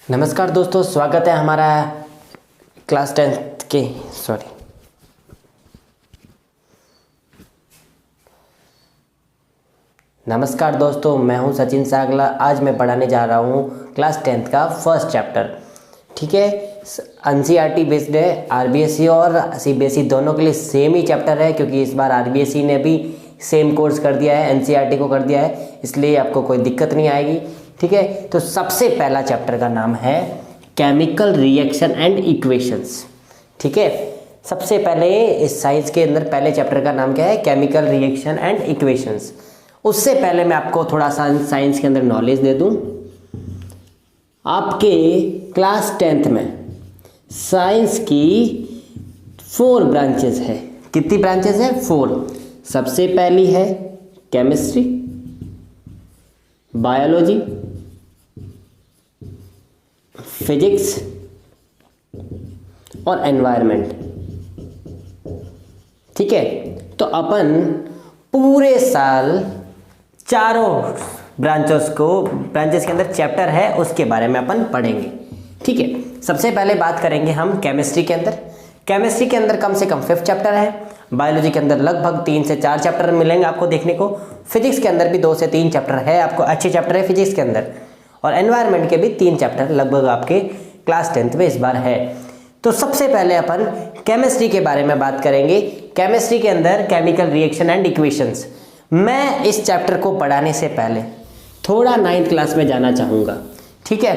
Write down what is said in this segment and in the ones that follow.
नमस्कार दोस्तों, स्वागत है हमारा क्लास 10th के नमस्कार दोस्तों, मैं हूं सचिन सागला। आज मैं पढ़ाने जा रहा हूं क्लास 10th का फर्स्ट चैप्टर। ठीक है, एनसीईआरटी बेस्ड है। आरबीएसई और सीबीएसई दोनों के लिए सेम ही चैप्टर है, क्योंकि इस बार आरबीएसई ने भी सेम कोर्स कर दिया है, एनसीईआरटी को कर दिया है, इसलिए आपको कोई दिक्कत नहीं आएगी। ठीक है, तो सबसे पहला चैप्टर का नाम है केमिकल रिएक्शन एंड इक्वेशंस। ठीक है, सबसे पहले इस साइंस के अंदर पहले चैप्टर का नाम क्या है? Chemical reaction and equations. उससे पहले मैं आपको थोड़ा सा साइंस के अंदर नॉलेज दे दूं। आपके क्लास 10th में साइंस की 4 ब्रांचेस है। कितनी ब्रांचेस है? 4। सबसे पहली है केमिस्ट्री, बायोलॉजी, फिजिक्स और एनवायरनमेंट। ठीक है, तो अपन पूरे साल चारों ब्रांचेस के अंदर चैप्टर है उसके बारे में अपन पढ़ेंगे। ठीक है, सबसे पहले बात करेंगे हम केमिस्ट्री के अंदर। केमिस्ट्री के अंदर कम से कम 5th चैप्टर है। बायोलॉजी के अंदर लगभग 3 से 4 चैप्टर मिलेंगे आपको देखने को। फिजिक्स के अंदर भी 2 से 3 चैप्टर है, आपको अच्छे चैप्टर है फिजिक्स के अंदर। और एनवायरनमेंट के भी 3 चैप्टर लगभग आपके क्लास 10th में इस बार है। तो सबसे पहले अपन केमिस्ट्री के बारे में बात करेंगे। केमिस्ट्री के अंदर केमिकल रिएक्शन एंड इक्वेशंस। मैं इस चैप्टर को पढ़ाने से पहले थोड़ा 9th क्लास में जाना चाहूँगा। ठीक है,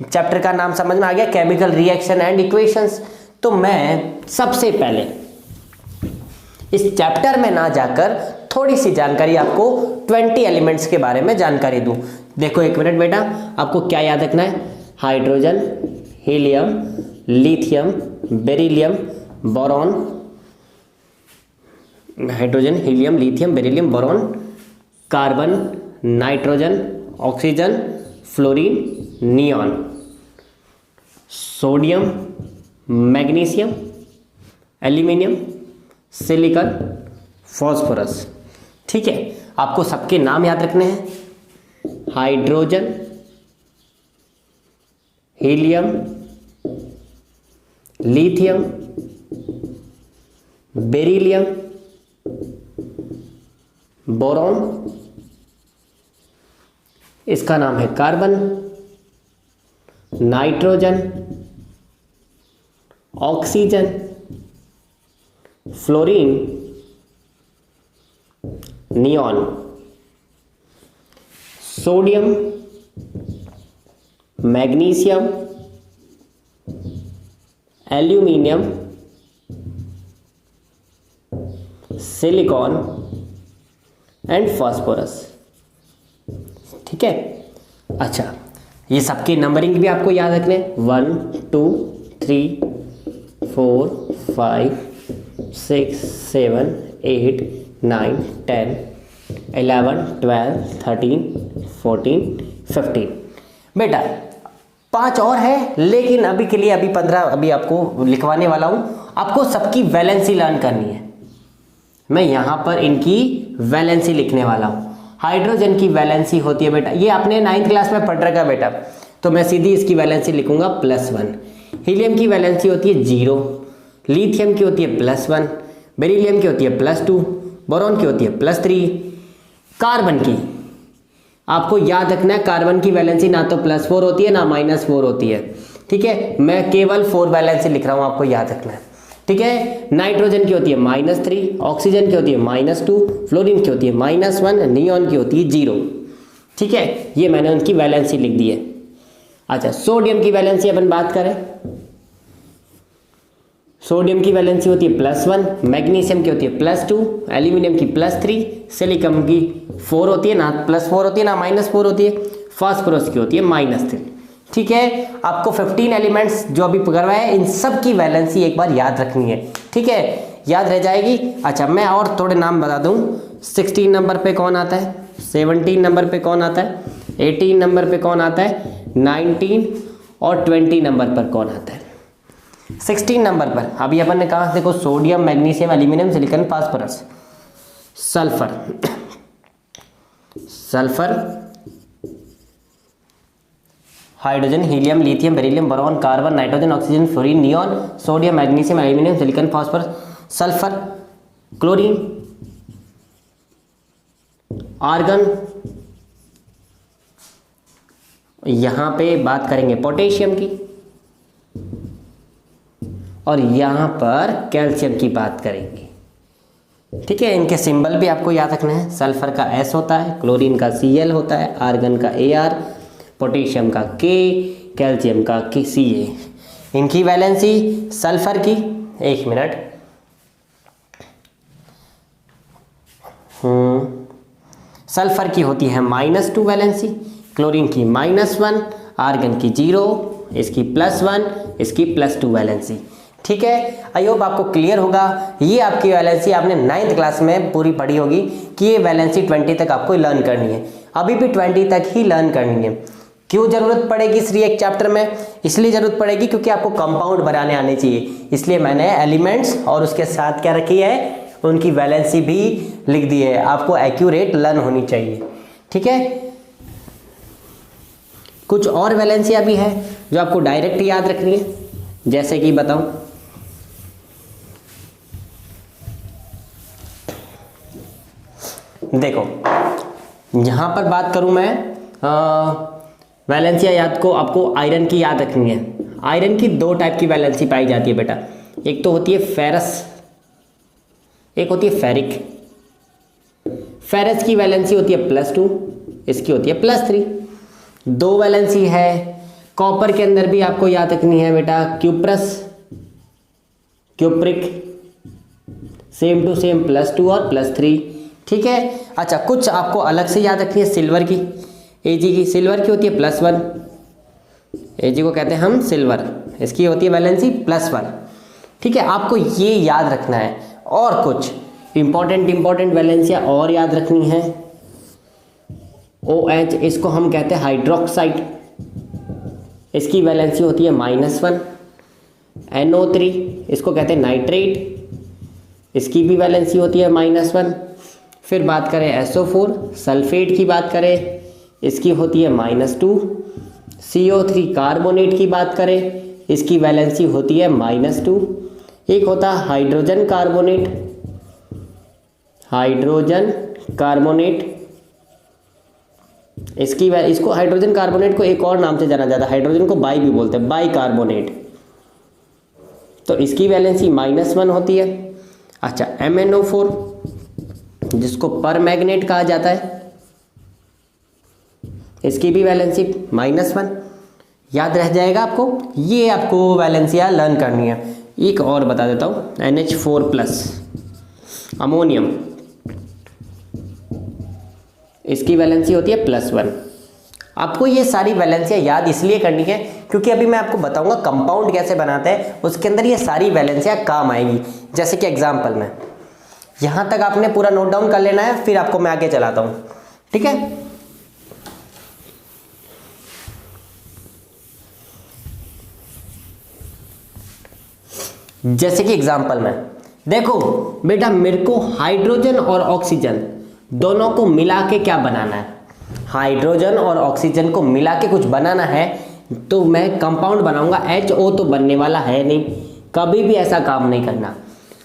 चैप्टर का नाम समझ में आ गया, केमिकल रिएक्शन एंड इक्वेशंस। तो मैं सबसे पहले इस चैप्टर में ना जाकर थोड़ी सी जानकारी आपको 20 एलिमेंट्स के बारे में जानकारी दूं। देखो एक मिनट बेटा, आपको क्या याद रखना है? Hydrogen, helium, lithium, beryllium, boron. Hydrogen, helium, lithium, beryllium, boron, carbon, nitrogen, oxygen, fluorine, neon, sodium, magnesium, aluminium, silicon, phosphorus. ठीक है, आपको सबके नाम याद रखने हैं। Hydrogen, helium, lithium, beryllium, boron, इसका नाम है carbon, nitrogen, oxygen, fluorine, neon, sodium, magnesium, aluminium, silicon and phosphorus. ठीक है, अच्छा, ये सबकी नंबरिंग भी आपको याद रखने। 1 2 3 4 5 6 7 8 9 10 11 12 13 14 15। बेटा 5 और है, लेकिन अभी के लिए अभी 15 अभी आपको लिखवाने वाला हूं। आपको सबकी वैलेंसी लर्न करनी है। मैं यहां पर इनकी वैलेंसी लिखने वाला हूं। हाइड्रोजन की वैलेंसी होती है बेटा, ये आपने 9th क्लास में पढ़ रखा बेटा, तो मैं सीधी इसकी वैलेंसी लिखूंगा +1। हीलियम की वैलेंसी होती है 0, लिथियम की होती है +1, बेरिलियम की होती है +2, बोरॉन की होती है +3। कार्बन की आपको याद रखना है, कार्बन की वैलेंसी ना तो +4 होती है ना -4 होती है। ठीक है, मैं केवल 4 वैलेंसी लिख रहा हूं, आपको याद रखना है। ठीक है, नाइट्रोजन की होती है -3, ऑक्सीजन की होती है -2, फ्लोरीन की होती है -1, नियॉन की होती है 0। ठीक है, ये मैंने उनकी वैलेंसी लिख दी है। अच्छा, सोडियम की वैलेंसी अपन बात करें। सोडियम की वैलेंसी होती है +1, मैग्नीशियम की होती है +2, एल्यूमिनियम की +3, सिलिकॉन की 4 होती है, ना +4 होती है ना -4 होती है, फास्फोरस की होती है -3। ठीक है, आपको 15 एलिमेंट्स जो अभी करवाए इन सब की वैलेंसी एक बार याद रखनी है। ठीक है, याद रह जाएगी। अच्छा, मैं और थोड़े नाम बता दूं। 16 नंबर पे कौन आता है, 17 नंबर पे कौन आता है, 18 नंबर पे कौन आता है, 19 और 20 नंबर पर कौन आता है। 16 नंबर पर अभी अपन ने कहा, देखो sodium, magnesium, aluminium, silicon, phosphorus. Sulphur, hydrogen, helium, lithium, beryllium, boron, carbon, nitrogen, oxygen, fluorine, neon, sodium, magnesium, aluminium, silicon, phosphorus, sulphur, chlorine, argon, यहां पे बात करेंगे पोटेशियम की, और यहां पर कैल्शियम की बात करेंगे। ठीक है, इनके सिंबल भी आपको याद रखना है। सल्फर का S होता है, क्लोरीन का Cl होता है, आर्गन का Ar, पोटेशियम का K, कैल्शियम का Ca। इनकी वैलेंसी सल्फर की, एक मिनट, सल्फर की होती है -2 वैलेंसी, क्लोरीन की -1, आर्गन की 0, इसकी +1, इसकी +2 वैलेंसी। ठीक है, आई होप आपको क्लियर होगा। ये आपकी वैलेंसी आपने 9th क्लास में पूरी पढ़ी होगी कि ये वैलेंसी 20 तक आपको लर्न करनी है। अभी भी 20 तक ही लर्न करनी है। क्यों ज़रूरत पड़ेगी इस रिएक्ट चैप्टर में? इसलिए ज़रूरत पड़ेगी क्योंकि आपको कंपाउंड बनाने आने चाहिए, इसलिए मैंने एलिमेंट्स और उसके साथ क्या रखी है, उनकी वैलेंसी भी लिख दी है। आपको एक्यूरेट लर्न होनी चाहिए। ठीक है, कुछ और वैलेंसियाँ भी है जो आपको डायरेक्ट याद रखनी है, जैसे कि बताऊं, देखो यहां पर बात करूं मैं, वैलेंसिया याद को आपको आयरन की याद रखनी है। आयरन की 2 टाइप की वैलेंसी पाई जाती है बेटा, एक तो होती है फेरस, एक होती है फेरिक। फेरस की वैलेंसी होती है +2, इसकी होती है +3। 2 वैलेंसी है। कॉपर के अंदर भी आपको याद रखनी है बेटा, cuprous, cupric, same to same +2 और +3। ठीक है, अच्छा कुछ आपको अलग से याद रखनी है। सिल्वर की, Ag की, सिल्वर की होती है +1, Ag को कहते हैं हम सिल्वर, इसकी होती है वैलेंसी +1। ठीक है, आपको ये याद रखना है। और कुछ इंपॉर्टेंट वैलेंसियाँ और याद रखनी है। OH, इसको हम कहते हैं हाइड्रोक्साइड, इसकी वैलेंसी होती है -1। NO3, इसको कहते हैं नाइट्रेट, इसकी भी वैलेंसी होती है -1। फिर बात करें SO4, सल्फेट की बात करें, इसकी होती है -2। CO3 कार्बोनेट की बात करें, इसकी वैलेंसी होती है -2। एक होता है हाइड्रोजन कार्बोनेट, हाइड्रोजन कार्बोनेट, इसको हाइड्रोजन कार्बोनेट को एक और नाम से जाना जाता है, हाइड्रोजन को बाई भी बोलते हैं, बाई कार्बोनेट, तो इसकी वैलेंसी -1 होती है। अच्छा, MnO4, जिसको परमैग्नेट कहा जाता है, इसकी भी वैलेंसी -1। याद रह जाएगा आपको, ये आपको वैलेंसियाँ लर्न करनी है। एक और बता देता हूँ, NH4+, अमोनियम, इसकी वैलेंसी होती है +1। आपको ये सारी वैलेंसियाँ याद इसलिए करनी है क्योंकि अभी मैं आपको बताऊंगा कंपाउंड कैसे बनाते हैं, उसके अंदर ये सारी वैलेंसियाँ काम आएंगी। जैसे कि एग्जाम्पल में, यहाँ तक आपने पूरा नोट डाउन कर लेना है, फिर आपको मैं आगे चलाता हूँ। ठीक है, जैसे कि एग्जाम्पल में देखो बेटा, मेरे को हाइड्रोजन और ऑक्सीजन दोनों को मिला के क्या बनाना है, हाइड्रोजन और ऑक्सीजन को मिला के कुछ बनाना है, तो मैं कंपाउंड बनाऊंगा। HO तो बनने वाला है नहीं, कभी भी ऐसा काम नहीं करना।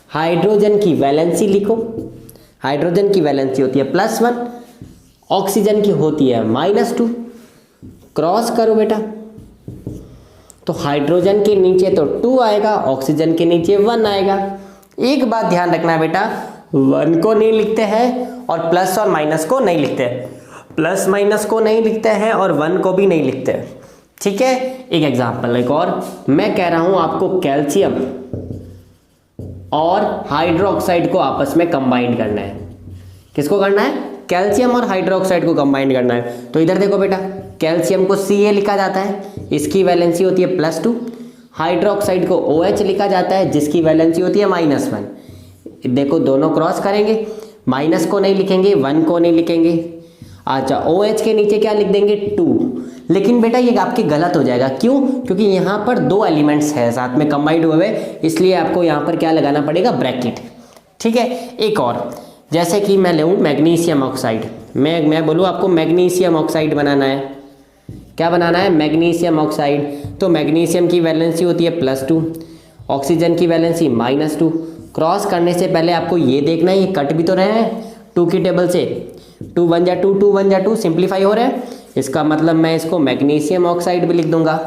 हाइड्रोजन की वैलेंसी लिखो, हाइड्रोजन की वैलेंसी होती है +1, ऑक्सीजन की होती है -2। क्रॉस करो बेटा, तो हाइड्रोजन के नीचे तो 2 आएगा, ऑक्सीजन के नीचे 1 आएगा। एक बात ध्यान रखना बेटा, 1 को नहीं लिखते हैं और प्लस और माइनस को नहीं लिखते हैं, प्लस माइनस को नहीं लिखते हैं और 1 को भी नहीं लिखते हैं। ठीक है, एक एग्जांपल एक और, मैं कह रहा हूं आपको कैल्शियम और हाइड्रोक्साइड को आपस में कंबाइन करना है। किसको करना है? कैल्शियम और हाइड्रोक्साइड को कंबाइन करना है। तो इधर देखो बेटा, कैल्शियम को Ca लिखा जाता है, इसकी वैलेंसी होती है +2। हाइड्रोक्साइड को OH लिखा जाता है, जिसकी वैलेंसी होती है -1। देखो दोनों क्रॉस करेंगे, माइनस को नहीं लिखेंगे, 1 को नहीं लिखेंगे। अच्छा, OH के नीचे क्या लिख देंगे? 2। लेकिन बेटा ये आपके गलत हो जाएगा, क्यों? क्योंकि यहाँ पर 2 एलिमेंट्स हैं साथ में कंबाइंड हुए, इसलिए आपको यहाँ पर क्या लगाना पड़ेगा? ब्रैकेट। ठीक है, एक और, जैसे कि मैं लूँ मैग्नीशियम ऑक्साइड, मैं बोलूँ आपको मैग्नीशियम ऑक्साइड बनाना है, क्या बनाना है, मैग्नीशियम ऑक्साइड। तो मैग्नीशियम की वैलेंसी होती है +2, ऑक्सीजन की वैलेंसी -2। क्रॉस करने से पहले आपको ये देखना है ये कट भी तो रहे हैं 2 की टेबल से, 2 1 जा 2, 2 1 जा 2, सिंप्लीफाई हो रहे हैं। इसका मतलब मैं इसको मैग्नीशियम ऑक्साइड भी लिख दूंगा।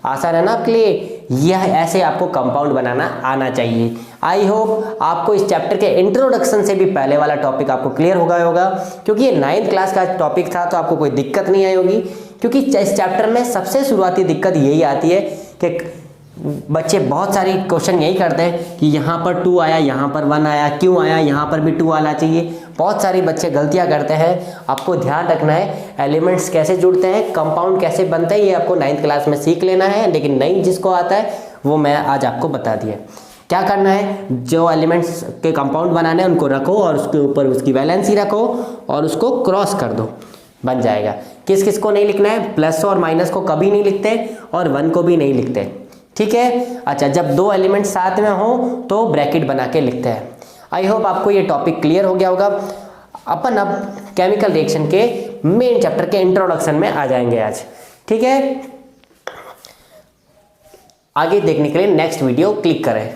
आसान है ना आपके लिए। यह ऐसे आपको कंपाउंड बनाना आना चाहिए। आई होप आपको इस चैप्टर के इंट्रोडक्शन से भी पहले वाला टॉपिक आपको क्लियर हो गया होगा, क्योंकि ये 9th क्लास का टॉपिक था तो आपको कोई दिक्कत नहीं आई होगी। क्योंकि इस चैप्टर में सबसे शुरुआती दिक्कत यही आती है कि बच्चे बहुत सारी क्वेश्चन यही करते हैं कि यहाँ पर 2 आया, यहाँ पर 1 आया, क्यों आया, यहाँ पर भी 2 आना चाहिए। बहुत सारी बच्चे गलतियाँ करते हैं। आपको ध्यान रखना है एलिमेंट्स कैसे जुड़ते हैं, कंपाउंड कैसे बनते हैं, ये आपको 9th क्लास में सीख लेना है। लेकिन नहीं जिसको आता है वो मैं आज आपको बता दिया। क्या करना है, जो एलिमेंट्स के कंपाउंड बनाने हैं उनको रखो और उसके ऊपर उसकी वैलेंसी रखो और उसको क्रॉस कर दो, बन जाएगा। किस किस को नहीं लिखना है, प्लस और माइनस को कभी नहीं लिखते और 1 को भी नहीं लिखते, ठीक है। अच्छा, जब 2 एलिमेंट साथ में हो तो ब्रैकेट बना के लिखते हैं। आई होप आपको ये टॉपिक क्लियर हो गया होगा। अपन अब केमिकल रिएक्शन के मेन चैप्टर के इंट्रोडक्शन में आ जाएंगे आज, ठीक है। आगे देखने के लिए नेक्स्ट वीडियो क्लिक करें।